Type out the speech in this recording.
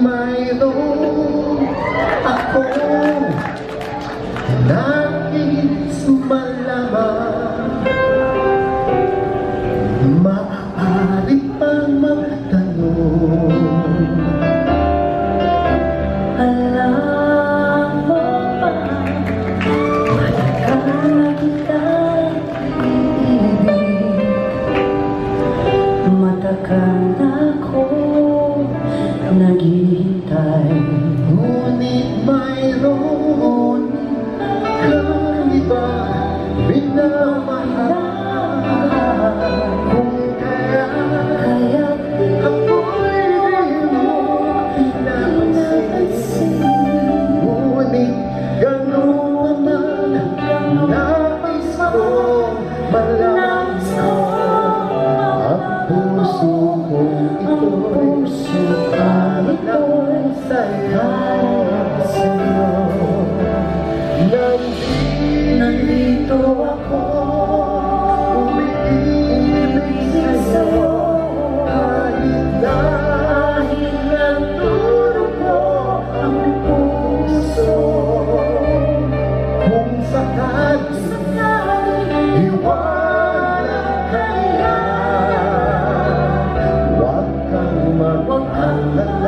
Mayroon akong nais malaman, maaari pang magtanong. Alam mo ba, matagal na kitang iibig, matagal na ako naghihintay. Ngunit mayroon kang iba minamahal. Kung kaya ako'y di mo pinapansin, ngunit gano'n naman nais ko malaman. Ang puso kong ito'y sa'yo. Nandito ako, umiibig sa'yo, kahit nagturo ko ang puso. Kung sakali iwanan kaya, huwag kang mag-alala.